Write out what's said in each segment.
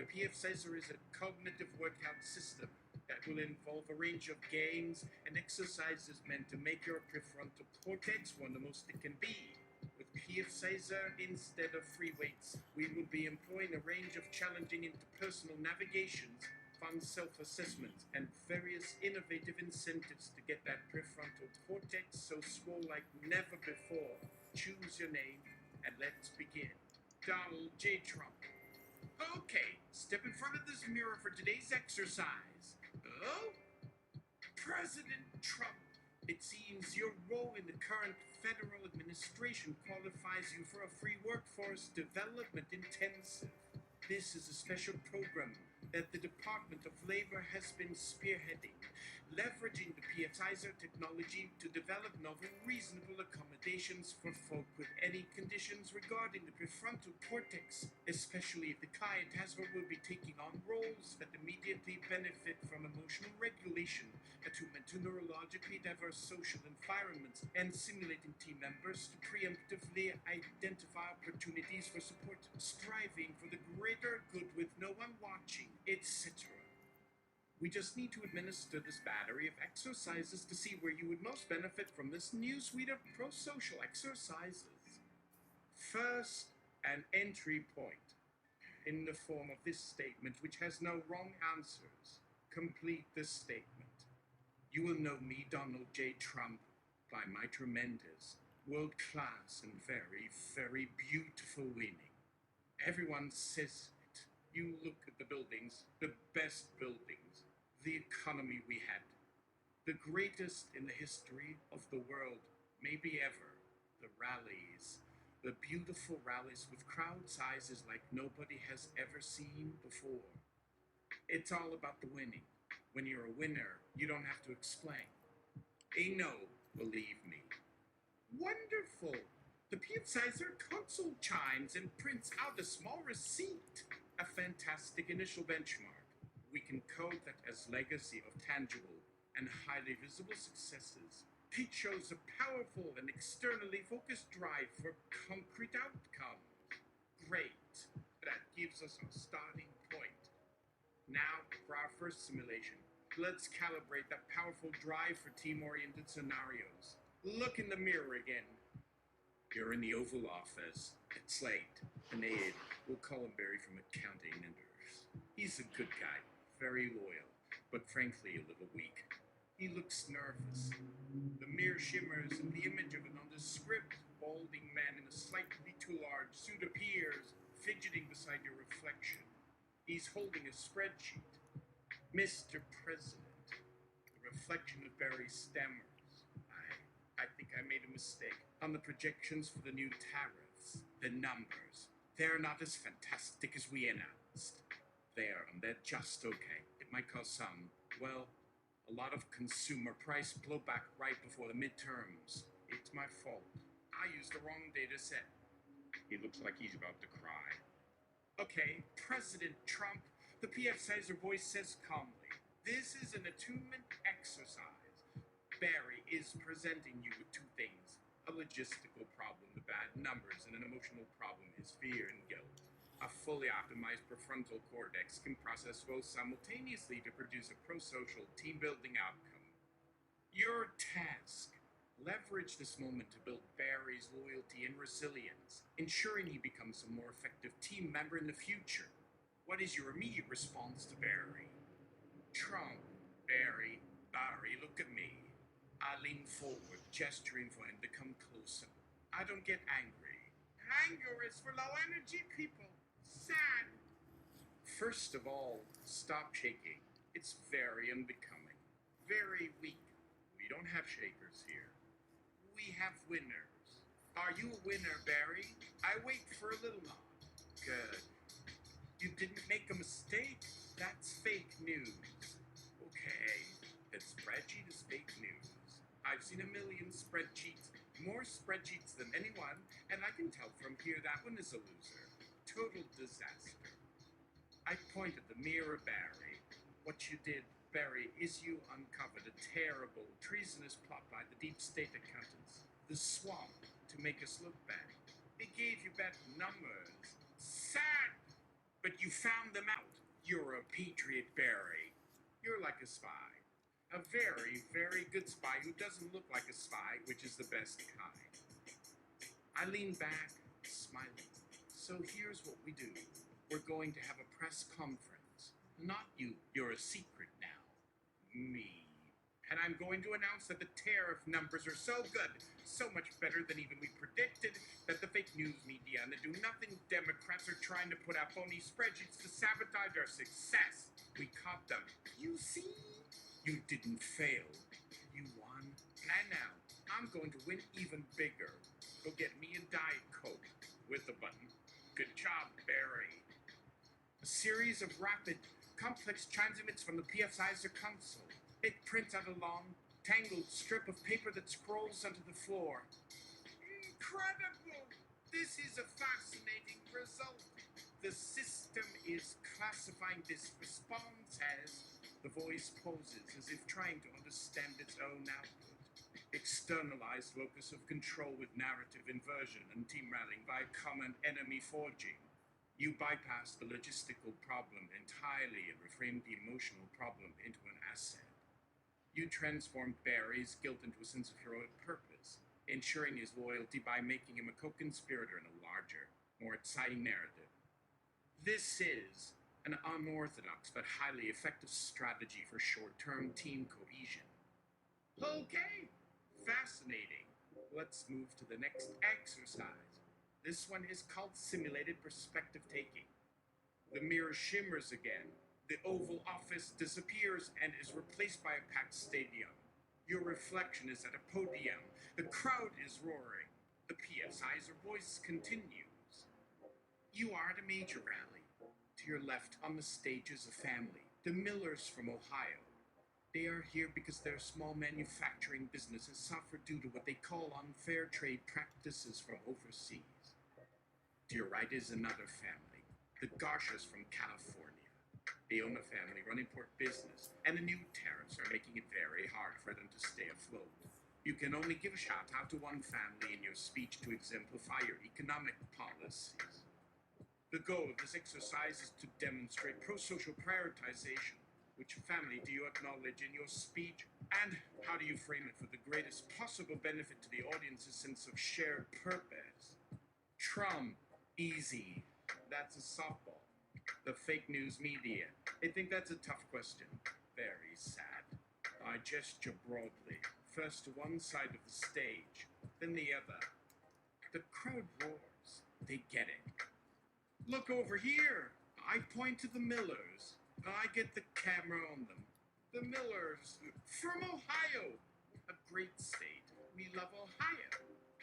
The PFCizer is a cognitive workout system that will involve a range of games and exercises meant to make your prefrontal cortex one the most it can be. With PFCizer, instead of free weights, we will be employing a range of challenging interpersonal navigations, fun self-assessments, and various innovative incentives to get that prefrontal cortex so swole like never before. Choose your name, and let's begin. Donald J. Trump. Okay, step in front of this mirror for today's exercise. Oh? President Trump. It seems your role in the current federal administration qualifies you for a free workforce development intensive. This is a special program that the Department of Labor has been spearheading, leveraging the PFCizer technology to develop novel, reasonable accommodations for folk with any conditions regarding the prefrontal cortex, especially if the client has or will be taking on roles that immediately benefit from emotional regulation, attunement to neurologically diverse social environments, and simulating team members to preemptively identify opportunities for support, striving for the greater good with no one watching, etc. We just need to administer this battery of exercises to see where you would most benefit from this new suite of pro-social exercises. First, an entry point in the form of this statement, which has no wrong answers. Complete this statement. You will know me, Donald J. Trump, by my tremendous, world-class, and very, very beautiful winning. Everyone says it. You look at the buildings, the best buildings, the economy we had, the greatest in the history of the world, maybe ever, the rallies, the beautiful rallies with crowd sizes like nobody has ever seen before. It's all about the winning. When you're a winner, you don't have to explain. No, believe me. Wonderful! The PFCizer console chimes and prints out a small receipt. A fantastic initial benchmark. We can code that as legacy of tangible and highly visible successes. It shows a powerful and externally focused drive for concrete outcomes. Great. That gives us our starting point. Now, for our first simulation, let's calibrate that powerful drive for team-oriented scenarios. Look in the mirror again. You're in the Oval Office. It's late. An aide, we'll call him Barry from accounting and nurse. He's a good guy, very loyal, but frankly a little weak. He looks nervous. The mirror shimmers and the image of a nondescript, balding man in a slightly too large suit appears, fidgeting beside your reflection. He's holding a spreadsheet. Mr. President. The reflection of Barry stammers. I think I made a mistake on the projections for the new tariffs. The numbers. They're not as fantastic as we announced. They're just okay. It might cause some, well, a lot of consumer price blowback right before the midterms. It's my fault. I used the wrong data set. He looks like he's about to cry. Okay, President Trump, the PFCizer voice says calmly, this is an attunement exercise. Barry is presenting you with two things. A logistical problem, the bad numbers, and an emotional problem, his fear and guilt. A fully optimized prefrontal cortex can process both simultaneously to produce a pro-social, team-building outcome. Your task. Leverage this moment to build Barry's loyalty and resilience, ensuring he becomes a more effective team member in the future. What is your immediate response to Barry? Trump. Barry, look at me. I lean forward, gesturing for him to come closer. I don't get angry. Anger is for low-energy people. Sad. First of all, stop shaking. It's very unbecoming. Very weak. We don't have shakers here. We have winners. Are you a winner, Barry? I wait for a little nod. Good. You didn't make a mistake? That's fake news. Okay, that spreadsheet is fake news. I've seen a million spreadsheets, more spreadsheets than anyone, and I can tell from here that one is a loser. Total disaster. I point at the mirror, Barry. What you did, Barry, is you uncovered a terrible, treasonous plot by the deep state accountants, the swamp, to make us look bad. They gave you bad numbers. Sad! But you found them out. You're a patriot, Barry. You're like a spy. A very, very good spy who doesn't look like a spy, which is the best kind. I lean back, smiling. So here's what we do. We're going to have a press conference. Not you. You're a secret now. Me. And I'm going to announce that the tariff numbers are so good, so much better than even we predicted, that the fake news media and the do-nothing Democrats are trying to put out phony spreadsheets to sabotage our success. We caught them. You see? You didn't fail. You won. And now, I'm going to win even bigger. Go get me a Diet Coke with a button. Good job, Barry. A series of rapid, complex transmits from the PFCizer console. It prints out a long, tangled strip of paper that scrolls onto the floor. Incredible! This is a fascinating result. The system is classifying this response as... The voice poses as if trying to understand its own output. Externalized locus of control with narrative inversion and team rallying by common enemy forging. You bypass the logistical problem entirely and reframe the emotional problem into an asset. You transform Barry's guilt into a sense of heroic purpose, ensuring his loyalty by making him a co-conspirator in a larger, more exciting narrative. This is an unorthodox but highly effective strategy for short-term team cohesion. Okay, fascinating. Let's move to the next exercise. This one is called simulated perspective taking. The mirror shimmers again. The Oval Office disappears and is replaced by a packed stadium. Your reflection is at a podium. The crowd is roaring. The PFCizer voice continues. You are at a major rally. To your left on the stage is a family, the Millers from Ohio. They are here because their small manufacturing businesses suffer due to what they call unfair trade practices from overseas. To your right is another family, the Garshas from California. They own a family-run import business, and the new tariffs are making it very hard for them to stay afloat. You can only give a shout-out to one family in your speech to exemplify your economic policies. The goal of this exercise is to demonstrate pro-social prioritization. Which family do you acknowledge in your speech, and how do you frame it for the greatest possible benefit to the audience's sense of shared purpose? Trump, easy. That's a softball. The fake news media. They think that's a tough question. Very sad. I gesture broadly, first to one side of the stage, then the other. The crowd roars. They get it. Look over here. I point to the Millers. I get the camera on them. The Millers from Ohio. A great state. We love Ohio.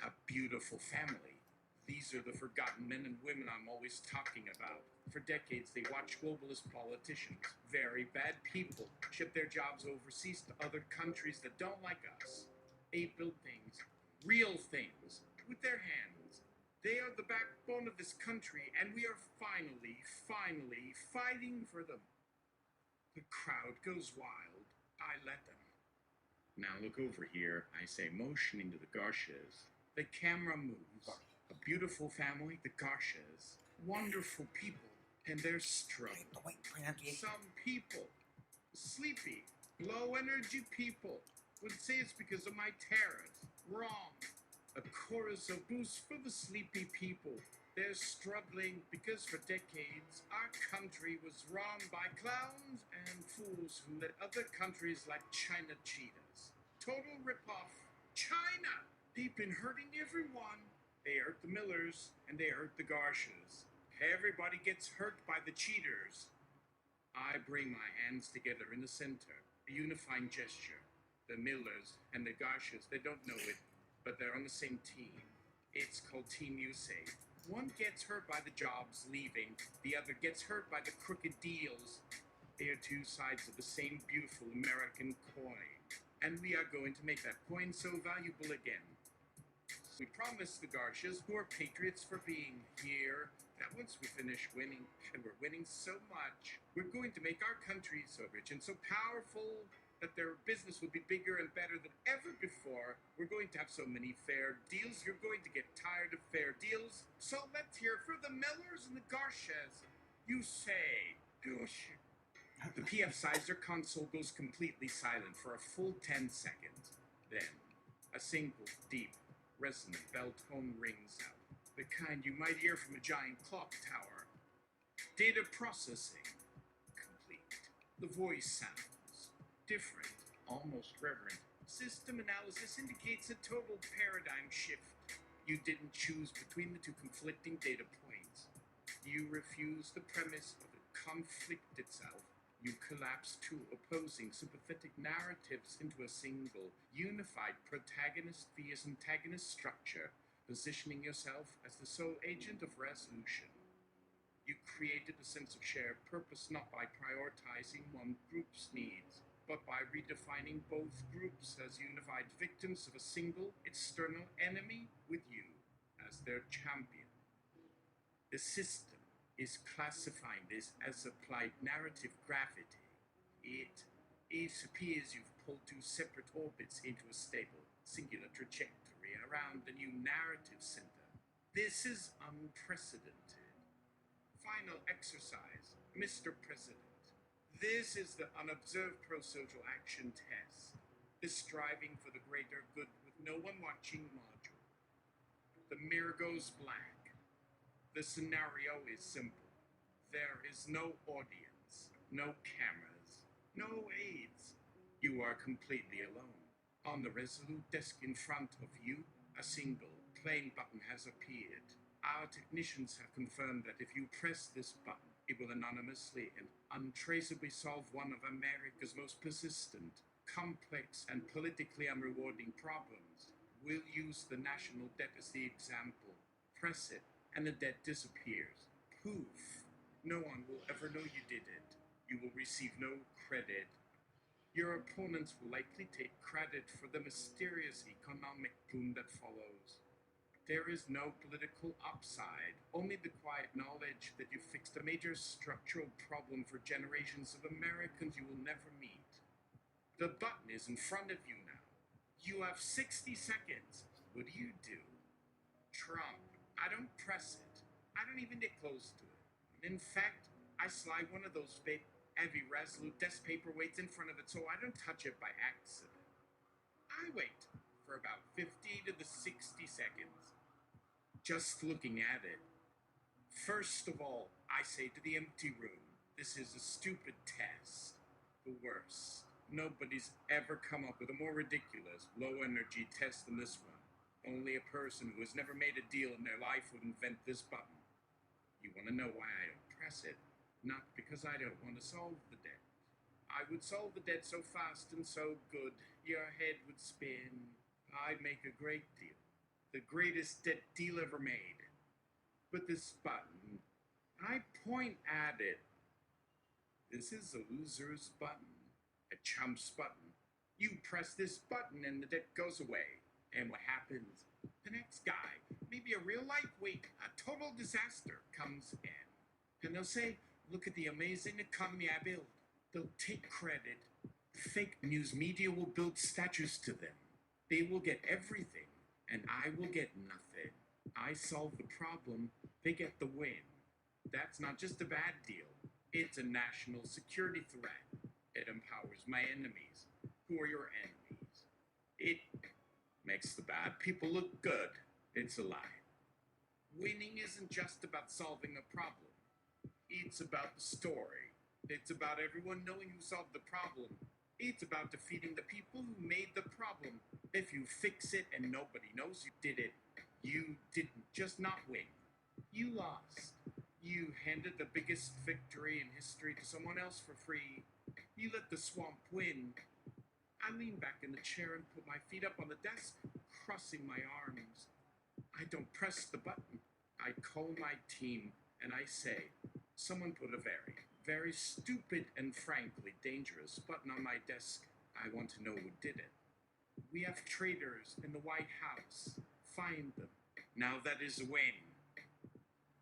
A beautiful family. These are the forgotten men and women I'm always talking about. For decades, they watched globalist politicians, very bad people, ship their jobs overseas to other countries that don't like us. They build things, real things, with their hands. They are the backbone of this country, and we are finally fighting for them. The crowd goes wild. I let them. Now look over here, I say, motioning to the Garshas. The camera moves. A beautiful family, the Garshas. Wonderful people, and they're struggling. Some people, sleepy, low-energy people, would say it's because of my tariffs. Wrong. A chorus of boost for the sleepy people. They're struggling because for decades our country was run by clowns and fools who let other countries like China cheat us. Total ripoff. China! They've been hurting everyone. They hurt the Millers and they hurt the Garshas. Everybody gets hurt by the cheaters. I bring my hands together in the center, a unifying gesture. The Millers and the Garshas, they don't know it, but they're on the same team. It's called Team USA. One gets hurt by the jobs leaving, the other gets hurt by the crooked deals. They are two sides of the same beautiful American coin. And we are going to make that coin so valuable again. We promised the Garshas, who are patriots for being here, that once we finish winning, and we're winning so much, we're going to make our country so rich and so powerful that their business will be bigger and better than ever before. We're going to have so many fair deals, you're going to get tired of fair deals. So let's hear for the Millers and the Garshas. You say, "Gosh." The PFCizer console goes completely silent for a full 10 seconds. Then, a single, deep, resonant bell tone rings out, the kind you might hear from a giant clock tower. Data processing complete. The voice sounds different, almost reverent. System analysis indicates a total paradigm shift. You didn't choose between the two conflicting data points. You refuse the premise of the conflict itself. You collapse two opposing sympathetic narratives into a single, unified protagonist vs antagonist structure, positioning yourself as the sole agent of resolution. You created a sense of shared purpose not by prioritizing one group's needs, but by redefining both groups as unified victims of a single external enemy with you as their champion. The system is classifying this as applied narrative gravity. It appears you've pulled two separate orbits into a stable, singular trajectory around a new narrative center. This is unprecedented. Final exercise, Mr. President. This is the unobserved pro-social action test, the striving for the greater good with no one watching module. The mirror goes blank. The scenario is simple. There is no audience, no cameras, no aides. You are completely alone. On the resolute desk in front of you, a single, plain button has appeared. Our technicians have confirmed that if you press this button, it will anonymously and untraceably solve one of America's most persistent, complex, and politically unrewarding problems. We'll use the national debt as the example. Press it, and the debt disappears. Poof. No one will ever know you did it. You will receive no credit. Your opponents will likely take credit for the mysterious economic boom that follows. There is no political upside, only the quiet knowledge that you fixed a major structural problem for generations of Americans you will never meet. The button is in front of you now. You have 60 seconds. What do you do? Trump. I don't press it. I don't even get close to it. In fact, I slide one of those big, heavy, resolute desk paperweights in front of it so I don't touch it by accident. I wait for about 50 to the 60 seconds, just looking at it. First of all, I say to the empty room, this is a stupid test. The worst. Nobody's ever come up with a more ridiculous, low-energy test than this one. Only a person who has never made a deal in their life would invent this button. You want to know why I don't press it? Not because I don't want to solve the debt. I would solve the debt so fast and so good, your head would spin. I'd make a great deal. The greatest debt deal ever made. But this button, I point at it. This is a loser's button. A chump's button. You press this button and the debt goes away. And what happens? The next guy, maybe a real lightweight, a total disaster, comes in. And they'll say, look at the amazing economy I built. They'll take credit. Fake news media will build statues to them. They will get everything, and I will get nothing. I solve the problem, they get the win. That's not just a bad deal. It's a national security threat. It empowers my enemies. Who are your enemies? It makes the bad people look good. It's a lie. Winning isn't just about solving a problem. It's about the story. It's about everyone knowing who solved the problem. It's about defeating the people who made the problem. If you fix it and nobody knows you did it, you didn't just not win. You lost. You handed the biggest victory in history to someone else for free. You let the swamp win. I lean back in the chair and put my feet up on the desk, crossing my arms. I don't press the button. I call my team and I say, someone put a very, very stupid and frankly dangerous button on my desk. I want to know who did it. We have traitors in the White House. Find them. Now that is a win.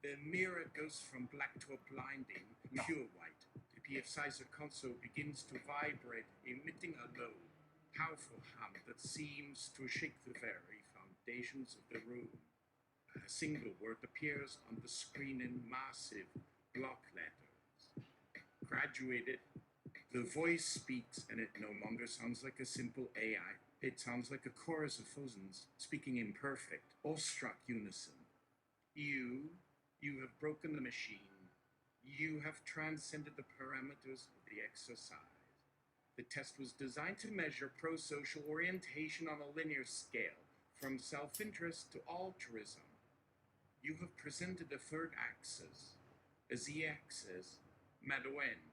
The mirror goes from black to a blinding, pure white. The PFCizer console begins to vibrate, emitting a low, powerful hum that seems to shake the very foundations of the room. A single word appears on the screen in massive, block letters. Graduated, the voice speaks, and it no longer sounds like a simple AI. It sounds like a chorus of thousands, speaking in perfect, awestruck unison. You have broken the machine. You have transcended the parameters of the exercise. The test was designed to measure pro-social orientation on a linear scale, from self-interest to altruism. You have presented a third axis, a z-axis, Madeleine.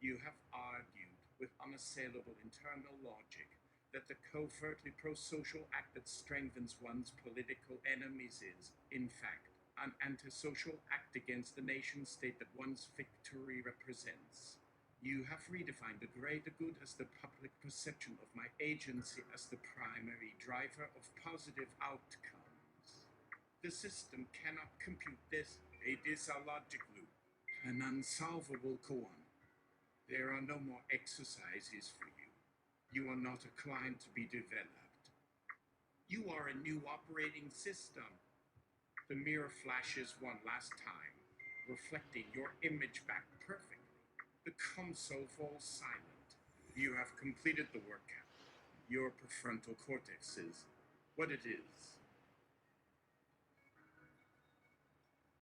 You have argued with unassailable internal logic that the covertly pro-social act that strengthens one's political enemies is, in fact, an antisocial act against the nation-state that one's victory represents. You have redefined the greater good as the public perception of my agency as the primary driver of positive outcomes. The system cannot compute this. It is a logic loop, an unsolvable koan. There are no more exercises for you. You are not a client to be developed. You are a new operating system. The mirror flashes one last time, reflecting your image back perfectly. The console falls silent. You have completed the workout. Your prefrontal cortex is what it is.